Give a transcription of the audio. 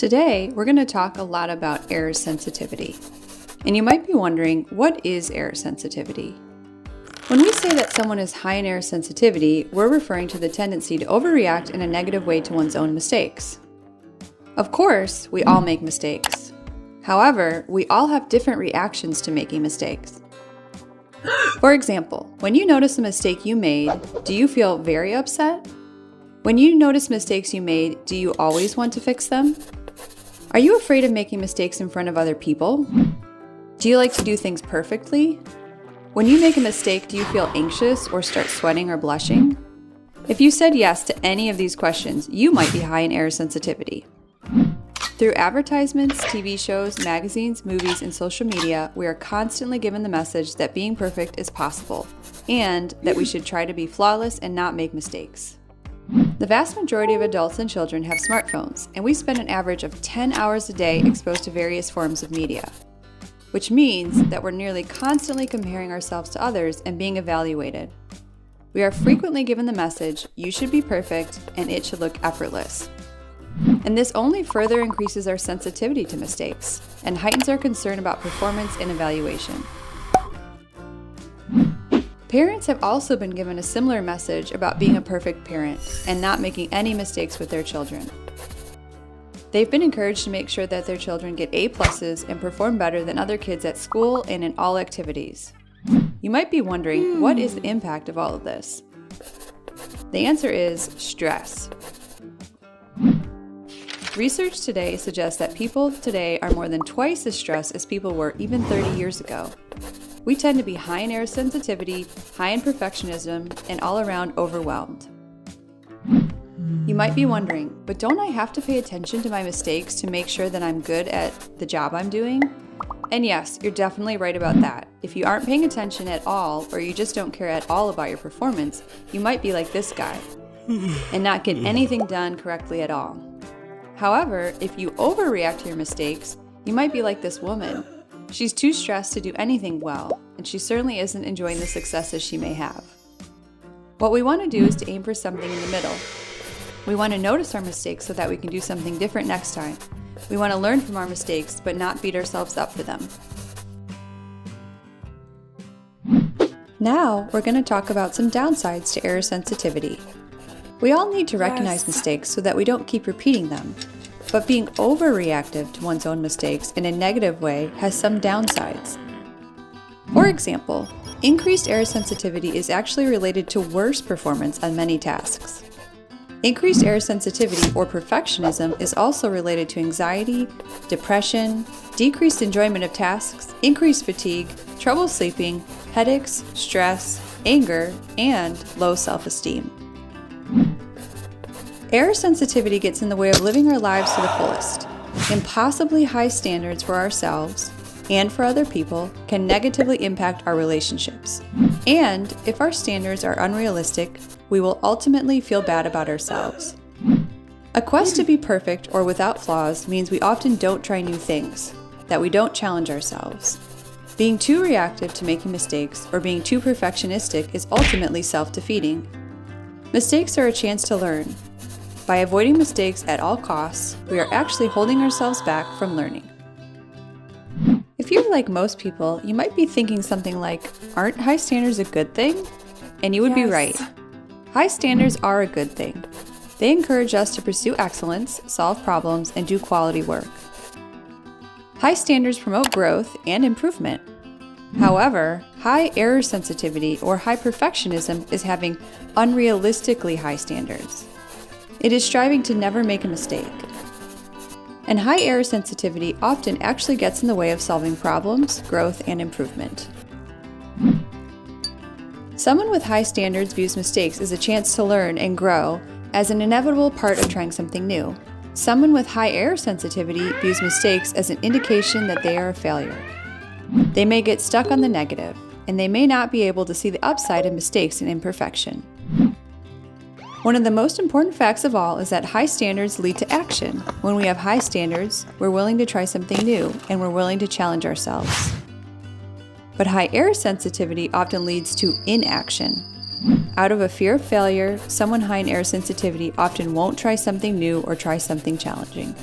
Today, we're going to talk a lot about error sensitivity. And you might be wondering, what is error sensitivity? When we say that someone is high in error sensitivity, we're referring to the tendency to overreact in a negative way to one's own mistakes. Of course, we all make mistakes. However, we all have different reactions to making mistakes. For example, when you notice a mistake you made, do you feel very upset? When you notice mistakes you made, do you always want to fix them? Are you afraid of making mistakes in front of other people? Do you like to do things perfectly? When you make a mistake, do you feel anxious or start sweating or blushing? If you said yes to any of these questions, you might be high in error sensitivity. Through advertisements, TV shows, magazines, movies, and social media, we are constantly given the message that being perfect is possible, and that we should try to be flawless and not make mistakes. The vast majority of adults and children have smartphones, and we spend an average of 10 hours a day exposed to various forms of media, which means that we're nearly constantly comparing ourselves to others and being evaluated. We are frequently given the message, you should be perfect, and it should look effortless. And this only further increases our sensitivity to mistakes and heightens our concern about performance and evaluation. Parents have also been given a similar message about being a perfect parent and not making any mistakes with their children. They've been encouraged to make sure that their children get A+ and perform better than other kids at school and in all activities. You might be wondering, what is the impact of all of this? The answer is stress. Research today suggests that people today are more than twice as stressed as people were even 30 years ago. We tend to be high in error sensitivity, high in perfectionism, and all around overwhelmed. You might be wondering, but don't I have to pay attention to my mistakes to make sure that I'm good at the job I'm doing? And yes, you're definitely right about that. If you aren't paying attention at all, or you just don't care at all about your performance, you might be like this guy and not get anything done correctly at all. However, if you overreact to your mistakes, you might be like this woman. She's too stressed to do anything well, and she certainly isn't enjoying the successes she may have. What we want to do is to aim for something in the middle. We want to notice our mistakes so that we can do something different next time. We want to learn from our mistakes, but not beat ourselves up for them. Now, we're going to talk about some downsides to error sensitivity. We all need to recognize mistakes so that we don't keep repeating them. But being overreactive to one's own mistakes in a negative way has some downsides. For example, increased error sensitivity is actually related to worse performance on many tasks. Increased error sensitivity or perfectionism is also related to anxiety, depression, decreased enjoyment of tasks, increased fatigue, trouble sleeping, headaches, stress, anger, and low self-esteem. Error sensitivity gets in the way of living our lives to the fullest. Impossibly high standards for ourselves and for other people can negatively impact our relationships. And if our standards are unrealistic, we will ultimately feel bad about ourselves. A quest to be perfect or without flaws means we often don't try new things, that we don't challenge ourselves. Being too reactive to making mistakes or being too perfectionistic is ultimately self-defeating. Mistakes are a chance to learn. By avoiding mistakes at all costs, we are actually holding ourselves back from learning. If you're like most people, you might be thinking something like, aren't high standards a good thing? And you would be right. High standards are a good thing. They encourage us to pursue excellence, solve problems, and do quality work. High standards promote growth and improvement. However, high error sensitivity or high perfectionism is having unrealistically high standards. It is striving to never make a mistake. And high error sensitivity often actually gets in the way of solving problems, growth, and improvement. Someone with high standards views mistakes as a chance to learn and grow as an inevitable part of trying something new. Someone with high error sensitivity views mistakes as an indication that they are a failure. They may get stuck on the negative, and they may not be able to see the upside of mistakes and imperfection. One of the most important facts of all is that high standards lead to action. When we have high standards, we're willing to try something new, and we're willing to challenge ourselves. But high error sensitivity often leads to inaction. Out of a fear of failure, someone high in error sensitivity often won't try something new or try something challenging.